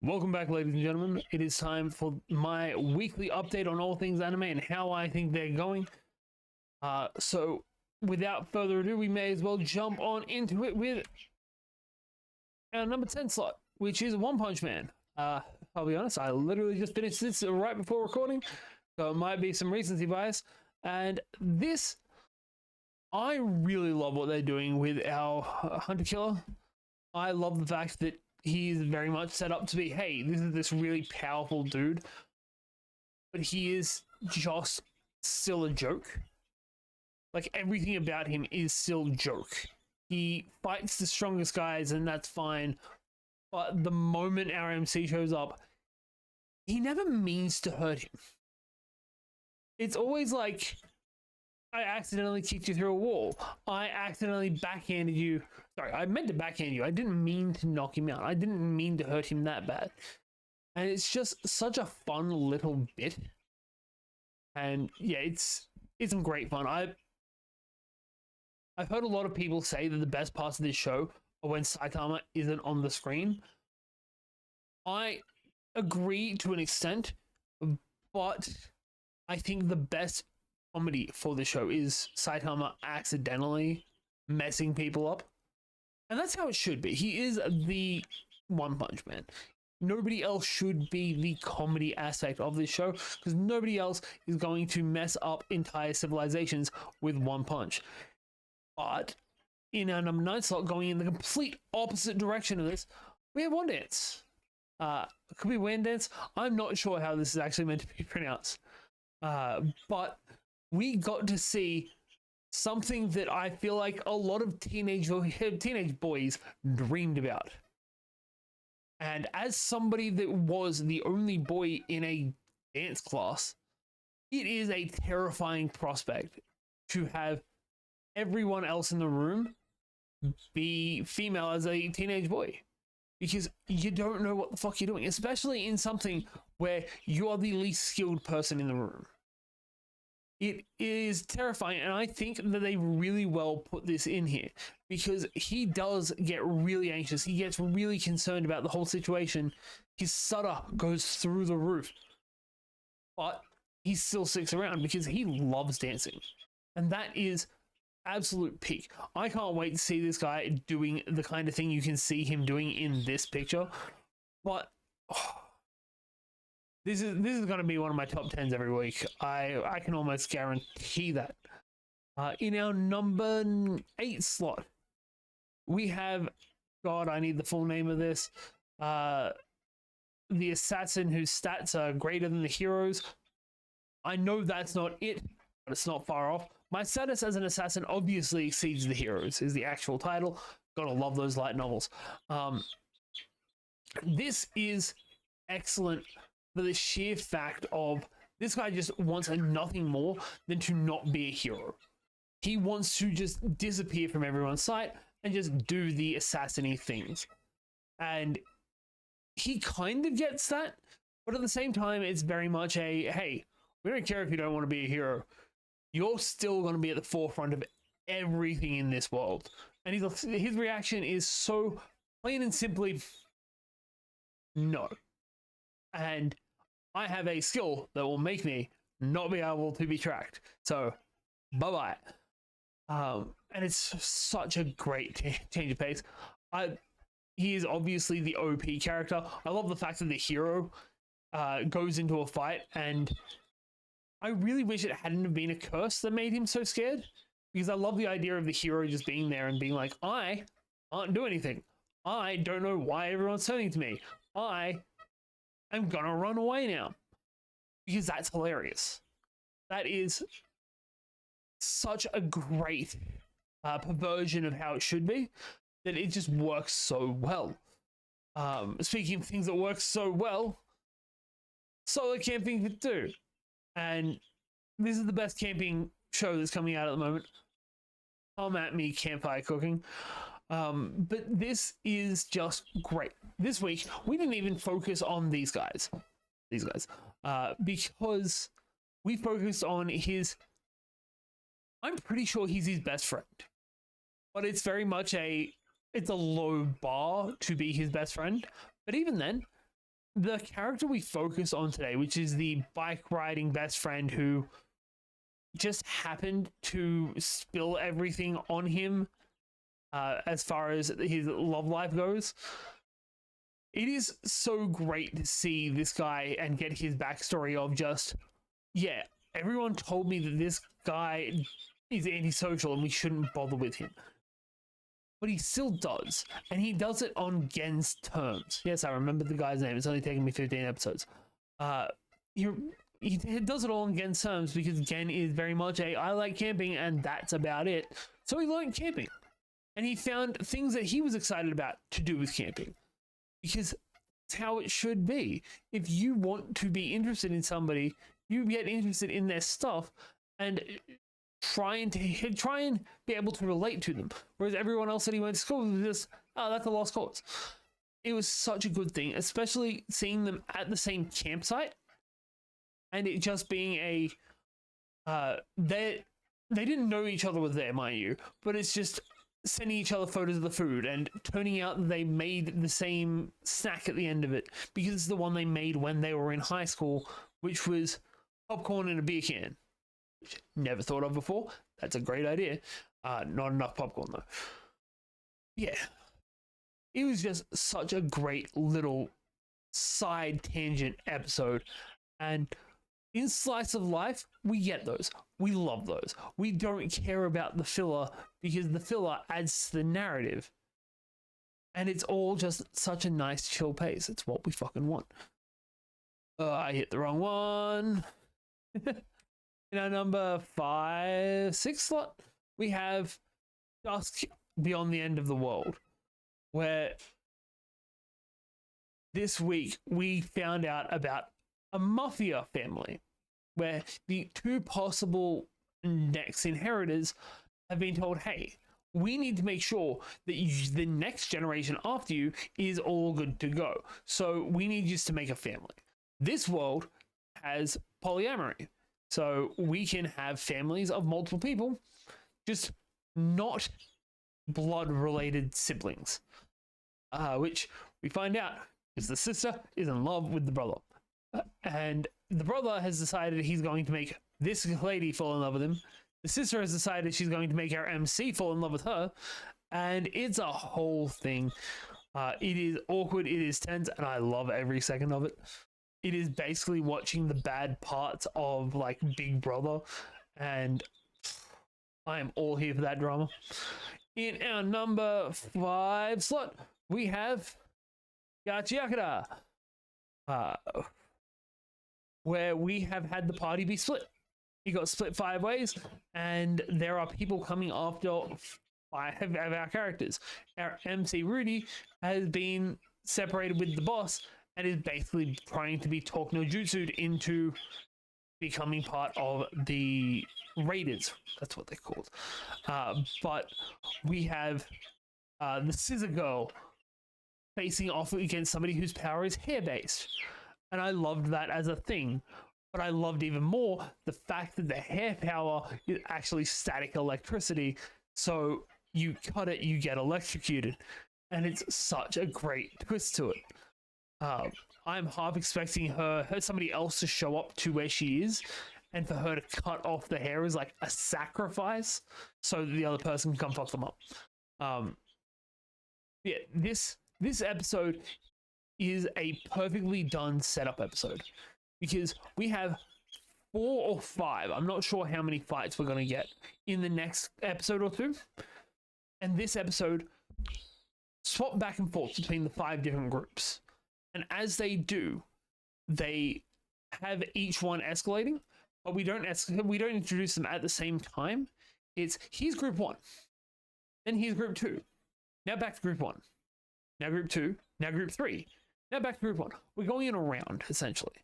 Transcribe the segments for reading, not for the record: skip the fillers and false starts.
Welcome back, ladies and gentlemen. It is time for my weekly update on all things anime and how I think they're going. So without further ado, we may as well jump on into it with our number 10 slot, which is One Punch Man. I'll be honest, I literally just finished this right before recording, so it might be some recency bias. And this, I really love what they're doing with our Hunter Killer. I love the fact that he's very much set up to be, hey, this is this really powerful dude, but he is just still a joke. Like, everything about him is still joke. He fights the strongest guys, and that's fine. But the moment our MC shows up, he never means to hurt him. It's always like, I accidentally kicked you through a wall. I accidentally backhanded you. Sorry, I meant to backhand you. I didn't mean to knock him out. I didn't mean to hurt him that bad. And it's just such a fun little bit. And yeah, it's some great fun. I've heard a lot of people say that the best parts of this show are when Saitama isn't on the screen. I agree to an extent, but I think the best comedy for the show is Saitama accidentally messing people up. And that's how it should be. He is the One Punch Man. Nobody else should be the comedy aspect of this show, because nobody else is going to mess up entire civilizations with one punch. But in our number 9 slot, going in the complete opposite direction of this, we have One Dance. It could be One Dance. I'm not sure how this is actually meant to be pronounced. But we got to see something that I feel like a lot of teenage boys dreamed about. And as somebody that was the only boy in a dance class, it is a terrifying prospect to have everyone else in the room be female as a teenage boy. Because you don't know what the fuck you're doing, especially in something where you are the least skilled person in the room. It is terrifying, and I think that they really well put this in here, because he does get really anxious. He gets really concerned about the whole situation. His stutter goes through the roof, but he still sticks around because he loves dancing, and that is absolute peak. I can't wait to see this guy doing the kind of thing you can see him doing in this picture, but This is going to be one of my top 10s every week. I can almost guarantee that. In our number 8 slot, we have, God, I need the full name of this. The assassin whose stats are greater than the heroes. I know that's not it, but it's not far off. My status as an assassin obviously exceeds the heroes, is the actual title. Gotta love those light novels. This is excellent for the sheer fact of this guy just wants nothing more than to not be a hero. He wants to just disappear from everyone's sight and just do the assassiny things. And he kind of gets that, but at the same time, it's very much a, hey, we don't care if you don't want to be a hero. You're still going to be at the forefront of everything in this world. And his reaction is so plain and simply, no. And I have a skill that will make me not be able to be tracked. So, bye-bye. And it's such a great change of pace. He is obviously the OP character. I love the fact that the hero goes into a fight, and I really wish it hadn't have been a curse that made him so scared, because I love the idea of the hero just being there and being like, I can't do anything. I don't know why everyone's turning to me. I'm gonna run away now, because that's hilarious. That is such a great perversion of how it should be, that it just works so well. Speaking of things that work so well, solo camping could do. And this is the best camping show that's coming out at the moment. Come at me, campfire cooking. But this is just great. This week, we didn't even focus on these guys, because we focused on I'm pretty sure he's his best friend, but it's very much it's a low bar to be his best friend. But even then, the character we focus on today, which is the bike riding best friend who just happened to spill everything on him as far as his love life goes. It is so great to see this guy and get his backstory of just, yeah, everyone told me that this guy is antisocial and we shouldn't bother with him. But he still does. And he does it on Gen's terms. Yes, I remember the guy's name. It's only taken me 15 episodes. He does it all on Gen's terms because Gen is very much I like camping and that's about it. So he learned camping. And he found things that he was excited about to do with camping. Because it's how it should be. If you want to be interested in somebody, you get interested in their stuff and try and be able to relate to them. Whereas everyone else that he went to school with was just, oh, that's a lost cause. It was such a good thing, especially seeing them at the same campsite and it just being they didn't know each other was there, mind you, but it's just sending each other photos of the food and turning out that they made the same snack at the end of it because it's the one they made when they were in high school, which was popcorn in a beer can, which never thought of before. That's a great idea. Not enough popcorn though. Yeah, it was just such a great little side tangent episode. And in Slice of Life, we get those. We love those. We don't care about the filler because the filler adds to the narrative. And it's all just such a nice chill pace. It's what we fucking want. I hit the wrong one. In our number 6 slot, we have Dusk Beyond the End of the World, where this week we found out about a mafia family where the 2 possible next inheritors have been told, hey, we need to make sure that the next generation after you is all good to go. So we need you to make a family. This world has polyamory. So we can have families of multiple people, just not blood-related siblings. Which we find out is the sister is in love with the brother. And the brother has decided he's going to make this lady fall in love with him. The sister has decided she's going to make our MC fall in love with her. And it's a whole thing. It is awkward, it is tense, and I love every second of it. It is basically watching the bad parts of like Big Brother, and I am all here for that drama. In our number 5 slot, we have Gachiakura, where we have had the party be split. It got split 5 ways, and there are people coming after 5 of our characters. Our MC Rudy has been separated with the boss and is basically trying to be talk no jutsu'd into becoming part of the Raiders. That's what they're called. But we have the Scissor Girl facing off against somebody whose power is hair-based. And I loved that as a thing. But I loved even more the fact that the hair power is actually static electricity. So you cut it, you get electrocuted. And it's such a great twist to it. I'm half expecting somebody else to show up to where she is, and for her to cut off the hair is like a sacrifice, so that the other person can come fuck them up. Yeah, this episode is a perfectly done setup episode because we have 4 or 5. I'm not sure how many fights we're gonna get in the next episode or 2, and this episode swap back and forth between the 5 different groups. And as they do, they have each one escalating, but we don't introduce them at the same time. It's here's group 1, then here's group 2. Now back to group 1. Now group 2. Now group 3. Now back to group 1. We're going in a round essentially,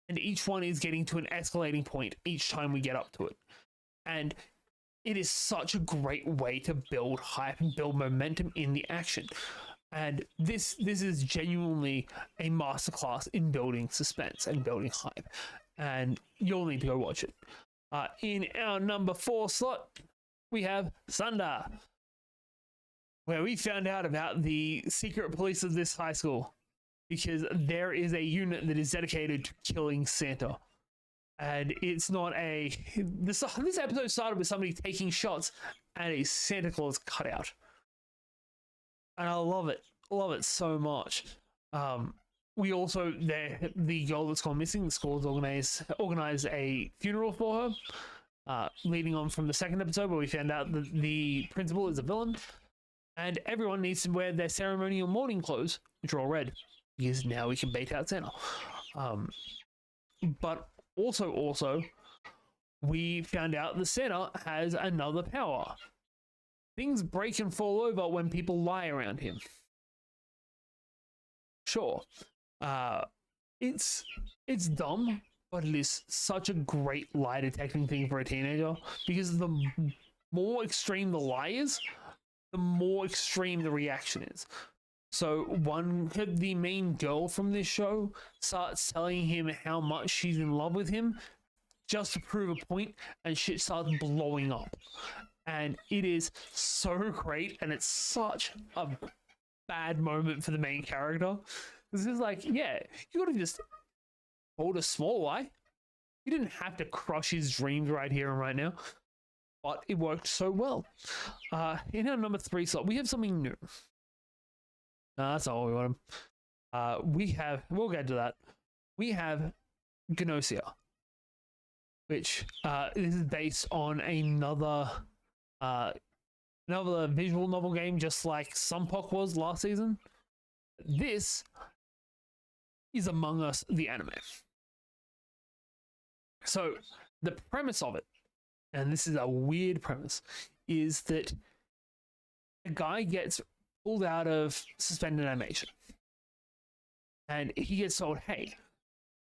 and each one is getting to an escalating point each time we get up to it. And it is such a great way to build hype and build momentum in the action. And this is genuinely a masterclass in building suspense and building hype. And you'll need to go watch it. In our number 4 slot, we have Sunda, where we found out about the secret police of this high school. because there is a unit that is dedicated to killing Santa. And it's not a... This episode started with somebody taking shots at a Santa Claus cutout. And I love it. Love it so much. We also... The girl that's gone missing, the schools organize a funeral for her. Leading on from the second episode where we found out that the principal is a villain. And everyone needs to wear their ceremonial mourning clothes, which are all red. Because now we can bait out Santa. But also, we found out that Santa has another power. Things break and fall over when people lie around him. Sure. It's dumb, but it is such a great lie detecting thing for a teenager, because the more extreme the lie is, the more extreme the reaction is. So the main girl from this show starts telling him how much she's in love with him just to prove a point, and shit starts blowing up. And it is so great, and it's such a bad moment for the main character. This is like, yeah, you could have just told a small lie. You didn't have to crush his dreams right here and right now. But it worked so well. In our number 3 slot, we have something new. No, that's not what we want. We'll get to that. We have Gnosia, which this is based on another visual novel game, just like Sunpock was last season. This is Among Us, the anime. So the premise of it, and this is a weird premise, is that a guy gets pulled out of suspended animation, and he gets told, "Hey,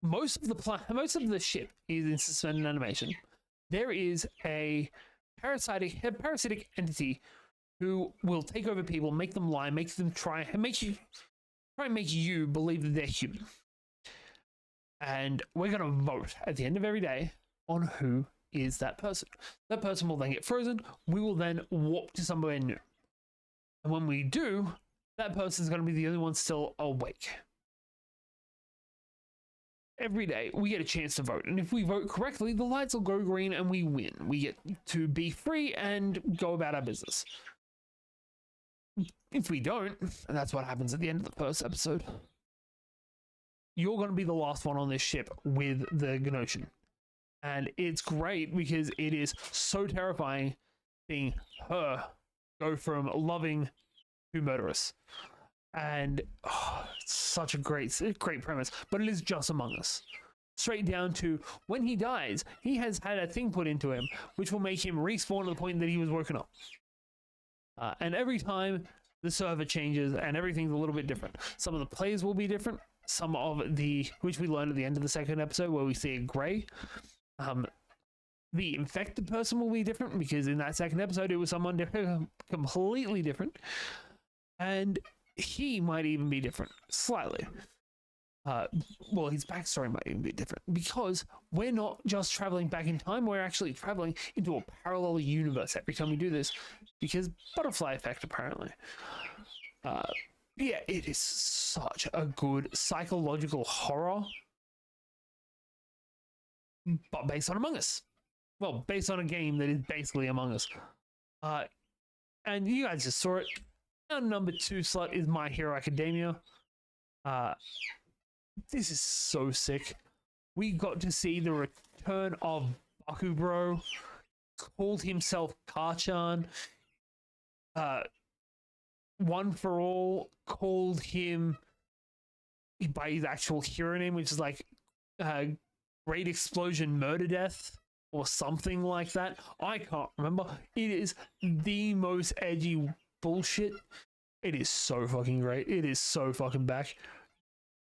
most of the ship is in suspended animation. There is a parasitic entity who will take over people, make them lie, make them try and make you believe that they're human. And we're gonna vote at the end of every day on who is that person. That person will then get frozen. We will then warp to somewhere new. And when we do, that person's going to be the only one still awake. Every day, we get a chance to vote. And if we vote correctly, the lights will go green and we win. We get to be free and go about our business. If we don't, and that's what happens at the end of the first episode, you're going to be the last one on this ship with the Gnosian. And it's great because it is so terrifying seeing her go from loving to murderous. And it's such a great premise, but it is just Among Us. Straight down to when he dies, he has had a thing put into him which will make him respawn to the point that he was woken up. And every time the server changes and everything's a little bit different. Some of the players will be different. Some of which we learned at the end of the second episode where we see a gray. The infected person will be different because in that second episode it was someone completely different, and he might even be different slightly. Well, his backstory might even be different because we're not just traveling back in time, we're actually traveling into a parallel universe every time we do this because butterfly effect apparently. Yeah, it is such a good psychological horror, but based on Among Us. Well, based on a game that is basically Among Us. And you guys just saw it. Our number 2 slot is My Hero Academia. This is so sick. We got to see the return of Bakubro, called himself Kachan. One for All called him by his actual hero name, which is like Great Explosion Murder Death or something like that. I can't remember. It is the most edgy bullshit. It is so fucking great. It is so fucking back.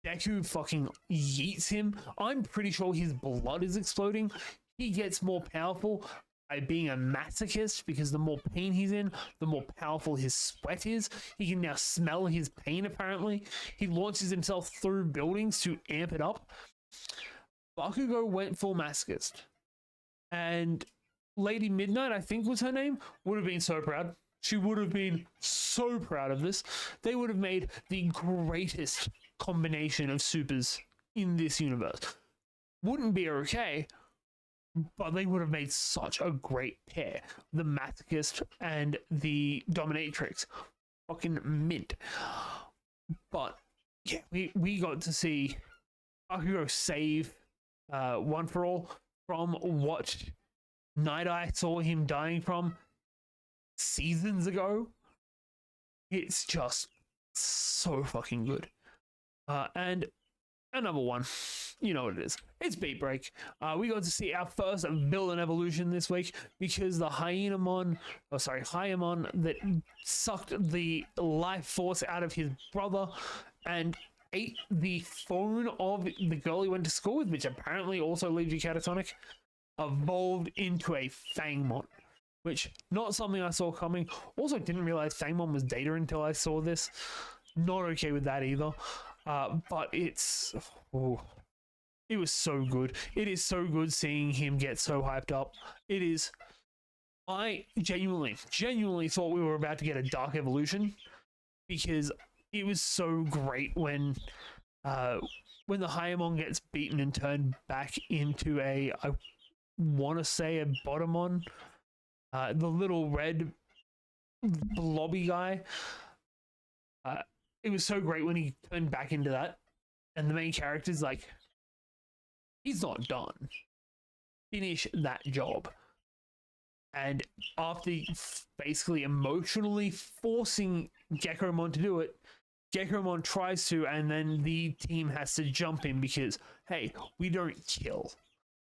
Deku fucking yeets him. I'm pretty sure his blood is exploding. He gets more powerful by being a masochist because the more pain he's in, the more powerful his sweat is. He can now smell his pain apparently. He launches himself through buildings to amp it up. Bakugo went full masochist. And Lady Midnight, I think was her name, would have been so proud. She would have been so proud of this. They would have made the greatest combination of supers in this universe. Wouldn't be okay, but they would have made such a great pair. The Masochist and the Dominatrix. Fucking mint. But yeah, we got to see Bakugo save One For All from what Night Eye saw him dying from seasons ago. It's just so fucking good. And another one, you know what it is. It's Beat Break. We got to see our first villain evolution this week because the Hyamon that sucked the life force out of his brother and ate the phone of the girl he went to school with, which apparently also leaves you catatonic, evolved into a Fangmon, which not something I saw coming. Also didn't realize Fangmon was Data until I saw this. Not okay with that either. But it was so good. It is so good seeing him get so hyped up. It is. I genuinely thought we were about to get a Dark Evolution because it was so great when the Hyamon gets beaten and turned back into I want to say a Botamon, the little red blobby guy. It was so great when he turned back into that, and the main character's like, he's not done. Finish that job. And after basically emotionally forcing Gekomon to do it, Gekomon tries to, and then the team has to jump in because, hey, we don't kill.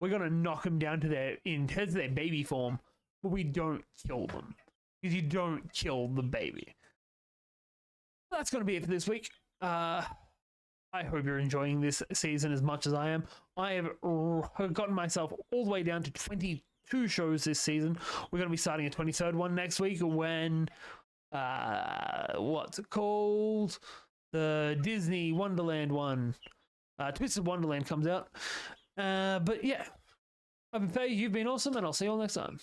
We're going to knock them down to their baby form, but we don't kill them. Because you don't kill the baby. That's going to be it for this week. I hope you're enjoying this season as much as I am. I have gotten myself all the way down to 22 shows this season. We're going to be starting a 23rd one next week when, what's it called? The Disney Wonderland one. Twisted Wonderland comes out. But yeah, I've been Faye, you've been awesome, and I'll see you all next time.